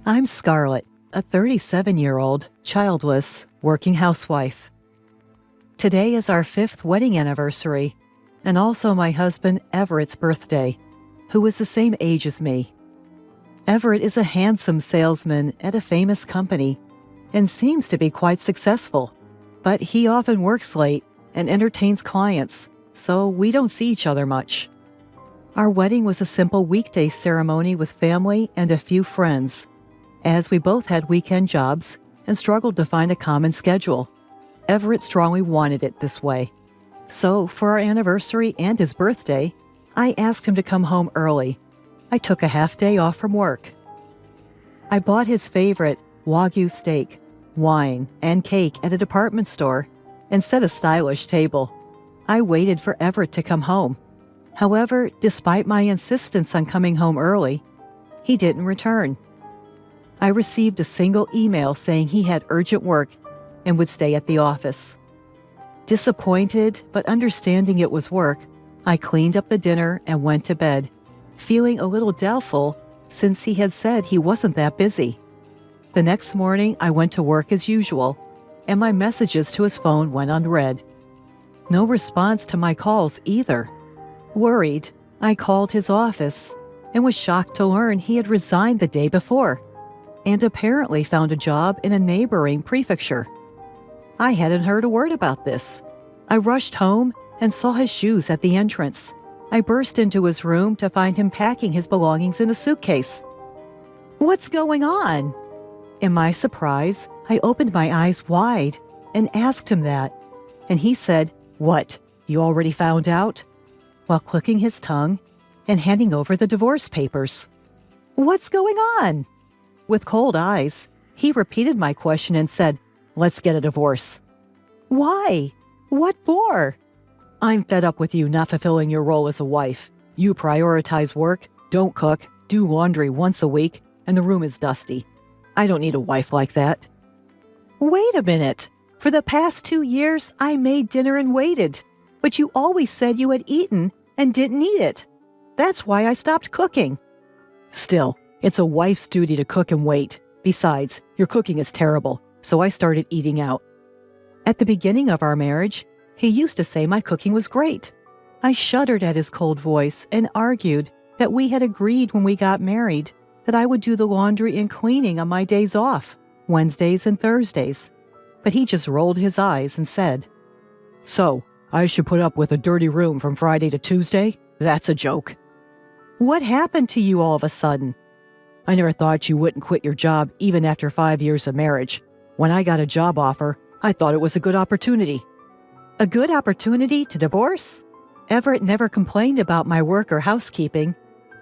I'm Scarlett, a 37-year-old, childless, working housewife. Today is our 5th wedding anniversary, and also my husband Everett's birthday, who is the same age as me. Everett is a handsome salesman at a famous company and seems to be quite successful, but he often works late and entertains clients, so we don't see each other much. Our wedding was a simple weekday ceremony with family and a few friends, as we both had weekend jobs and struggled to find a common schedule. Everett strongly wanted it this way. So, for our anniversary and his birthday, I asked him to come home early. I took a half day off from work. I bought his favorite Wagyu steak, wine, and cake at a department store and set a stylish table. I waited for Everett to come home. However, despite my insistence on coming home early, he didn't return. I received a single email saying he had urgent work and would stay at the office. Disappointed, but understanding it was work, I cleaned up the dinner and went to bed, feeling a little doubtful since he had said he wasn't that busy. The next morning, I went to work as usual, and my messages to his phone went unread. No response to my calls either. Worried, I called his office and was shocked to learn he had resigned the day before and apparently found a job in a neighboring prefecture. I hadn't heard a word about this. I rushed home and saw his shoes at the entrance. I burst into his room to find him packing his belongings in a suitcase. "What's going on?" In my surprise, I opened my eyes wide and asked him that, and he said, "What, you already found out?" while clicking his tongue and handing over the divorce papers. "What's going on?" With cold eyes, he repeated my question and said, "Let's get a divorce." "Why? What for?" "I'm fed up with you not fulfilling your role as a wife. You prioritize work, don't cook, do laundry once a week, and the room is dusty. I don't need a wife like that." "Wait a minute. For the past 2 years, I made dinner and waited, but you always said you had eaten and didn't eat it. That's why I stopped cooking." "Still, it's a wife's duty to cook and wait. Besides, your cooking is terrible, so I started eating out." At the beginning of our marriage, he used to say my cooking was great. I shuddered at his cold voice and argued that we had agreed when we got married that I would do the laundry and cleaning on my days off, Wednesdays and Thursdays. But he just rolled his eyes and said, "So, I should put up with a dirty room from Friday to Tuesday? That's a joke." "What happened to you all of a sudden?" "I never thought you wouldn't quit your job even after 5 years of marriage. When I got a job offer, I thought it was a good opportunity." "A good opportunity to divorce?" Everett never complained about my work or housekeeping,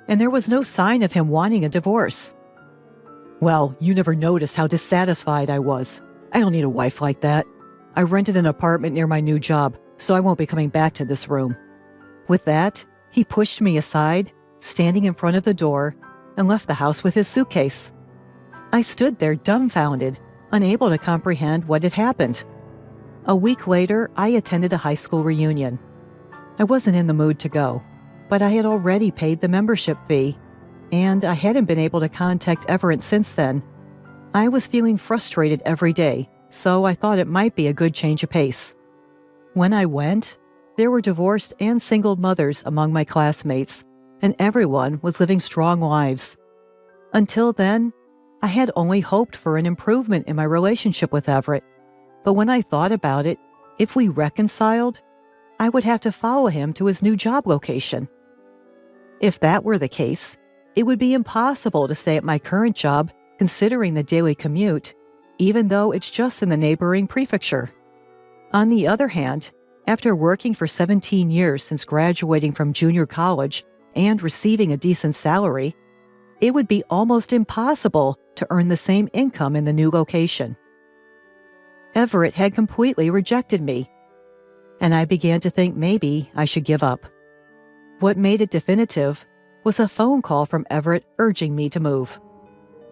and there was no sign of him wanting a divorce. "Well, you never noticed how dissatisfied I was. I don't need a wife like that. I rented an apartment near my new job, so I won't be coming back to this room." With that, he pushed me aside, standing in front of the door, and left the house with his suitcase. I stood there dumbfounded, unable to comprehend what had happened. A week later, I attended a high school reunion. I wasn't in the mood to go, but I had already paid the membership fee, and I hadn't been able to contact Everett since then. I was feeling frustrated every day, so I thought it might be a good change of pace. When I went, there were divorced and single mothers among my classmates, and everyone was living strong lives. Until then, I had only hoped for an improvement in my relationship with Everett, but when I thought about it, if we reconciled, I would have to follow him to his new job location. If that were the case, it would be impossible to stay at my current job considering the daily commute, even though it's just in the neighboring prefecture. On the other hand, after working for 17 years since graduating from junior college and receiving a decent salary, it would be almost impossible to earn the same income in the new location. Everett had completely rejected me, and I began to think maybe I should give up. What made it definitive was a phone call from Everett urging me to move.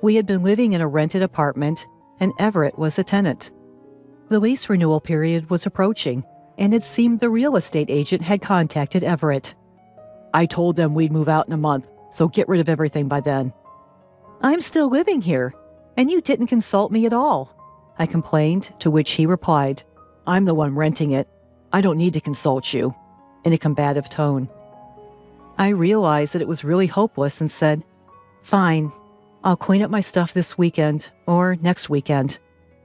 We had been living in a rented apartment, and Everett was a tenant. The lease renewal period was approaching, and it seemed the real estate agent had contacted Everett. "I told them we'd move out in a month, so get rid of everything by then." "I'm still living here. And you didn't consult me at all, I complained, to which he replied, I'm the one renting it. I don't need to consult you, in a combative tone. I realized that it was really hopeless and said, Fine, I'll clean up my stuff this weekend or next weekend.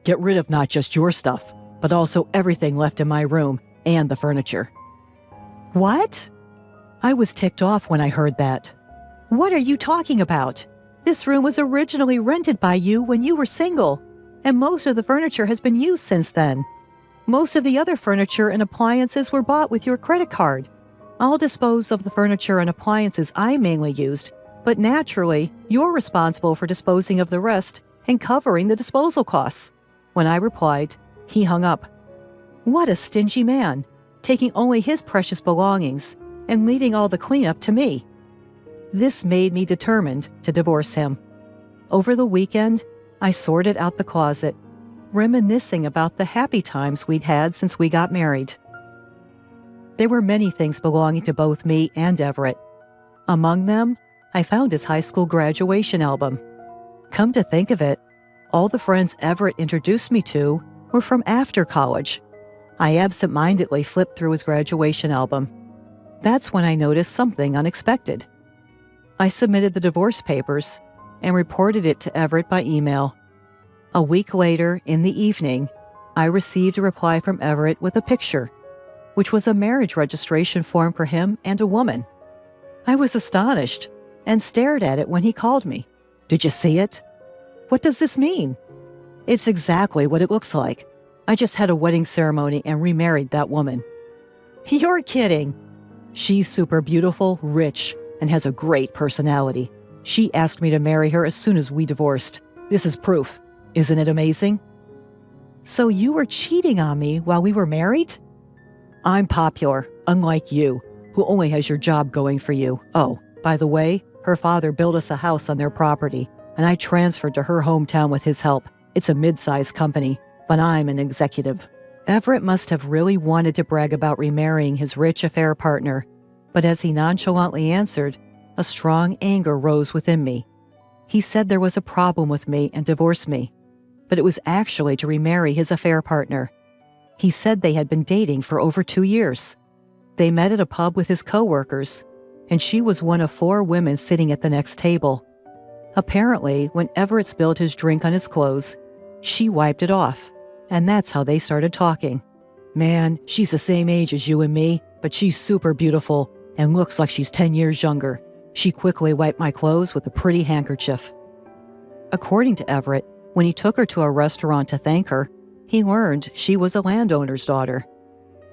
Get rid of not just your stuff, but also everything left in my room and the furniture. What? I was ticked off when I heard that. What are you talking about? This room was originally rented by you when you were single, and most of the furniture has been used since then. Most of the other furniture and appliances were bought with your credit card. I'll dispose of the furniture and appliances I mainly used, but naturally, you're responsible for disposing of the rest and covering the disposal costs. When I replied, he hung up. What a stingy man, taking only his precious belongings and leaving all the cleanup to me. This made me determined to divorce him. Over the weekend, I sorted out the closet, reminiscing about the happy times we'd had since we got married. There were many things belonging to both me and Everett. Among them, I found his high school graduation album. Come to think of it, all the friends Everett introduced me to were from after college. I absent-mindedly flipped through his graduation album. That's when I noticed something unexpected. I submitted the divorce papers and reported it to Everett by email. A week later, in the evening, I received a reply from Everett with a picture, which was a marriage registration form for him and a woman. I was astonished and stared at it when he called me. Did you see it? What does this mean? It's exactly what it looks like. I just had a wedding ceremony and remarried that woman. You're kidding. She's super beautiful, rich, and has a great personality. She asked me to marry her as soon as we divorced. This is proof. Isn't it amazing? So you were cheating on me while we were married? I'm popular, unlike you, who only has your job going for you. Oh, by the way, her father built us a house on their property, and I transferred to her hometown with his help. It's a mid-sized company, but I'm an executive. Everett must have really wanted to brag about remarrying his rich affair partner, but as he nonchalantly answered, a strong anger rose within me. He said there was a problem with me and divorced me, but it was actually to remarry his affair partner. He said they had been dating for over 2 years. They met at a pub with his co-workers, and she was one of 4 women sitting at the next table. Apparently, when Everett spilled his drink on his clothes, she wiped it off, and that's how they started talking. Man, she's the same age as you and me, but she's super beautiful and looks like she's 10 years younger. She quickly wiped my clothes with a pretty handkerchief. According to Everett, when he took her to a restaurant to thank her, he learned she was a landowner's daughter.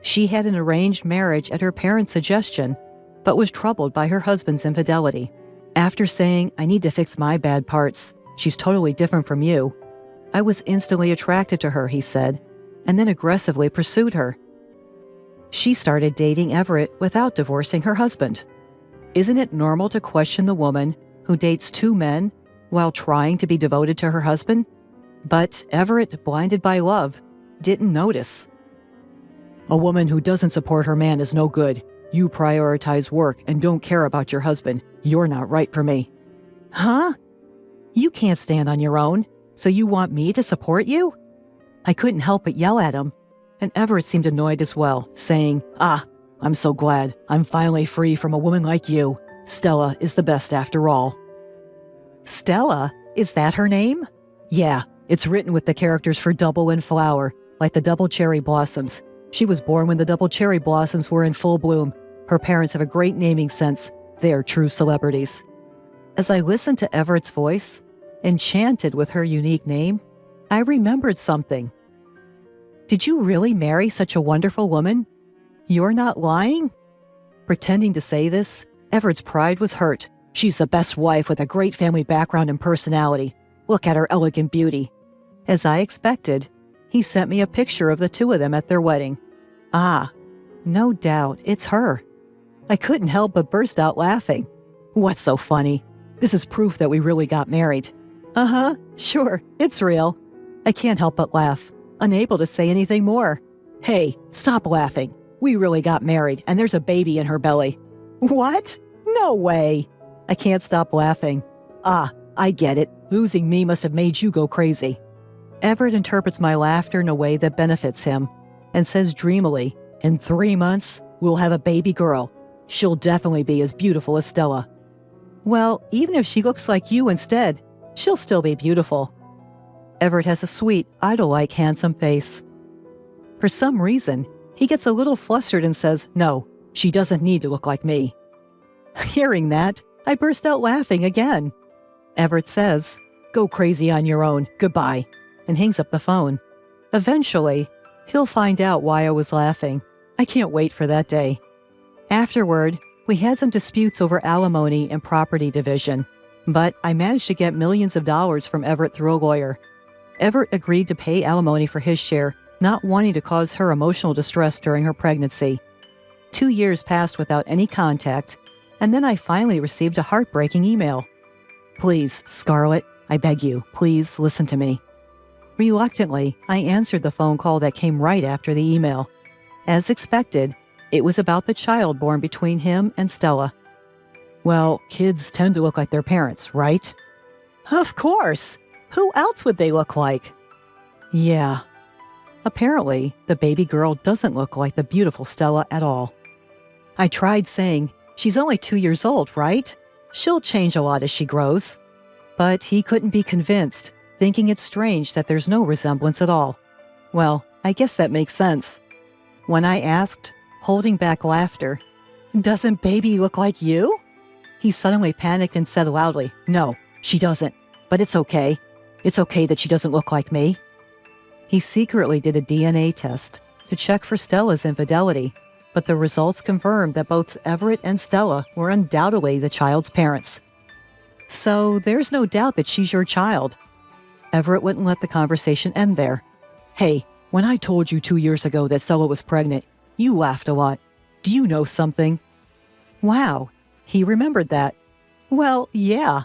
She had an arranged marriage at her parents' suggestion, but was troubled by her husband's infidelity. After saying, I need to fix my bad parts, she's totally different from you, I was instantly attracted to her, he said, and then aggressively pursued her. She started dating Everett without divorcing her husband. Isn't it normal to question the woman who dates 2 men while trying to be devoted to her husband? But Everett, blinded by love, didn't notice. A woman who doesn't support her man is no good. You prioritize work and don't care about your husband. You're not right for me. Huh? You can't stand on your own, so you want me to support you? I couldn't help but yell at him, and Everett seemed annoyed as well, saying, I'm so glad I'm finally free from a woman like you. Stella is the best after all. Stella? Is that her name? Yeah, it's written with the characters for double and flower, like the double cherry blossoms. She was born when the double cherry blossoms were in full bloom. Her parents have a great naming sense. They are true celebrities. As I listened to Everett's voice, enchanted with her unique name, I remembered something. Did you really marry such a wonderful woman? You're not lying? Pretending to say this, Everett's pride was hurt. She's the best wife with a great family background and personality. Look at her elegant beauty. As I expected, he sent me a picture of the 2 of them at their wedding. No doubt, it's her. I couldn't help but burst out laughing. What's so funny? This is proof that we really got married. Sure, it's real. I can't help but laugh, unable to say anything more. Hey, stop laughing. We really got married, and there's a baby in her belly. What? No way. I can't stop laughing. I get it. Losing me must have made you go crazy. Everett interprets my laughter in a way that benefits him and says dreamily, in 3 months, we'll have a baby girl. She'll definitely be as beautiful as Stella. Well, even if she looks like you instead, she'll still be beautiful. Everett has a sweet, idol-like handsome face. For some reason, he gets a little flustered and says, no, she doesn't need to look like me. Hearing that, I burst out laughing again. Everett says, go crazy on your own, goodbye, and hangs up the phone. Eventually, he'll find out why I was laughing. I can't wait for that day. Afterward, we had some disputes over alimony and property division, but I managed to get millions of dollars from Everett through a lawyer. Everett agreed to pay alimony for his share, not wanting to cause her emotional distress during her pregnancy. 2 years passed without any contact, and then I finally received a heartbreaking email. Please, Scarlett, I beg you, please listen to me. Reluctantly, I answered the phone call that came right after the email. As expected, it was about the child born between him and Stella. Well, kids tend to look like their parents, right? Of course! Who else would they look like? Yeah. Apparently, the baby girl doesn't look like the beautiful Stella at all. I tried saying, she's only 2 years old, right? She'll change a lot as she grows. But he couldn't be convinced, thinking it's strange that there's no resemblance at all. Well, I guess that makes sense. When I asked, holding back laughter, doesn't baby look like you? He suddenly panicked and said loudly, no, she doesn't, but it's okay. It's okay that she doesn't look like me. He secretly did a DNA test to check for Stella's infidelity, but the results confirmed that both Everett and Stella were undoubtedly the child's parents. So there's no doubt that she's your child. Everett wouldn't let the conversation end there. Hey, when I told you 2 years ago that Stella was pregnant, you laughed a lot. Do you know something? Wow, he remembered that. Well, yeah.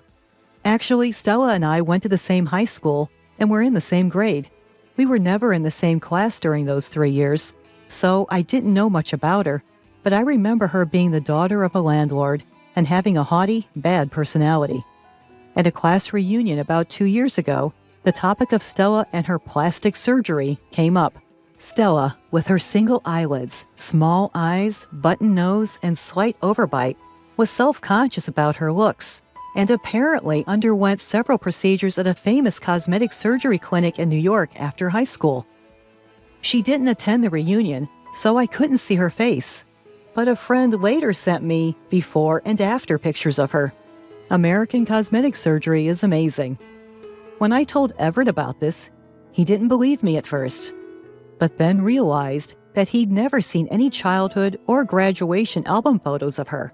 Actually, Stella and I went to the same high school and were in the same grade. We were never in the same class during those 3 years, so I didn't know much about her, but I remember her being the daughter of a landlord and having a haughty, bad personality. At a class reunion about 2 years ago, the topic of Stella and her plastic surgery came up. Stella, with her single eyelids, small eyes, button nose, and slight overbite, was self-conscious about her looks and apparently underwent several procedures at a famous cosmetic surgery clinic in New York after high school. She didn't attend the reunion, so I couldn't see her face, but a friend later sent me before and after pictures of her. American cosmetic surgery is amazing. When I told Everett about this, he didn't believe me at first, but then realized that he'd never seen any childhood or graduation album photos of her.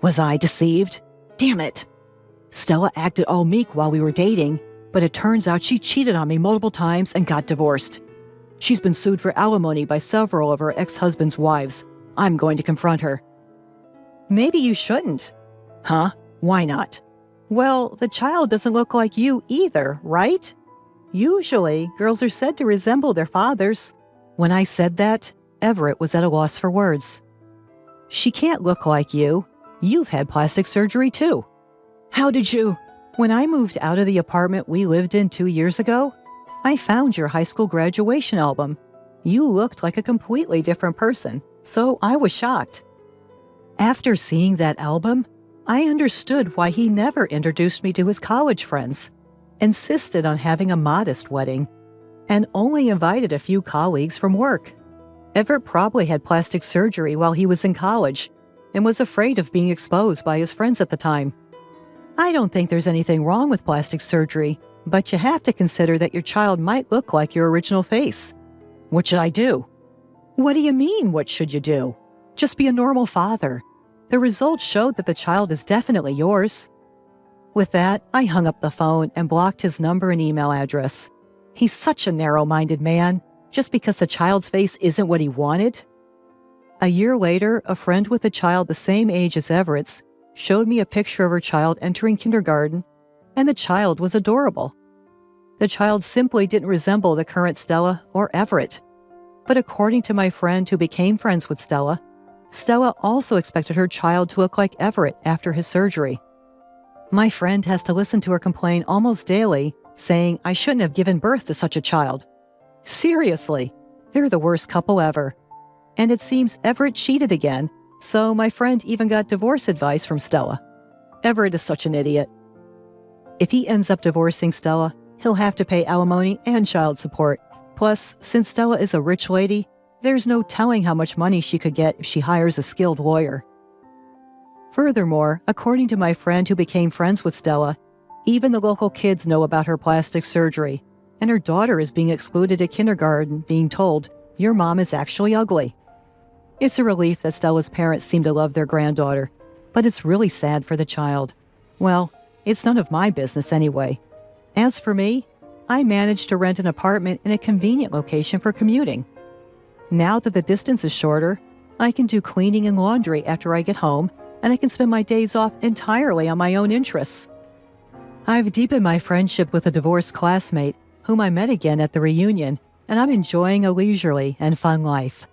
Was I deceived? Damn it! Stella acted all meek while we were dating, but it turns out she cheated on me multiple times and got divorced. She's been sued for alimony by several of her ex-husband's wives. I'm going to confront her. Maybe you shouldn't. Huh? Why not? Well, the child doesn't look like you either, right? Usually, girls are said to resemble their fathers. When I said that, Everett was at a loss for words. She can't look like you. You've had plastic surgery too. How did you? When I moved out of the apartment we lived in 2 years ago, I found your high school graduation album. You looked like a completely different person, so I was shocked. After seeing that album, I understood why he never introduced me to his college friends, insisted on having a modest wedding, and only invited a few colleagues from work. Everett probably had plastic surgery while he was in college and was afraid of being exposed by his friends at the time. I don't think there's anything wrong with plastic surgery, but you have to consider that your child might look like your original face. What should I do? What do you mean, what should you do? Just be a normal father. The results showed that the child is definitely yours. With that, I hung up the phone and blocked his number and email address. He's such a narrow-minded man, just because the child's face isn't what he wanted. A year later, a friend with a child the same age as Everett's showed me a picture of her child entering kindergarten, and the child was adorable. The child simply didn't resemble the current Stella or Everett. But according to my friend who became friends with Stella, Stella also expected her child to look like Everett after his surgery. My friend has to listen to her complain almost daily, saying I shouldn't have given birth to such a child. Seriously, they're the worst couple ever. And it seems Everett cheated again, so my friend even got divorce advice from Stella. Everett is such an idiot. If he ends up divorcing Stella, he'll have to pay alimony and child support. Plus, since Stella is a rich lady, there's no telling how much money she could get if she hires a skilled lawyer. Furthermore, according to my friend who became friends with Stella, even the local kids know about her plastic surgery, and her daughter is being excluded at kindergarten, being told, "Your mom is actually ugly." It's a relief that Stella's parents seem to love their granddaughter, but it's really sad for the child. Well, it's none of my business anyway. As for me, I managed to rent an apartment in a convenient location for commuting. Now that the distance is shorter, I can do cleaning and laundry after I get home, and I can spend my days off entirely on my own interests. I've deepened my friendship with a divorced classmate whom I met again at the reunion, and I'm enjoying a leisurely and fun life.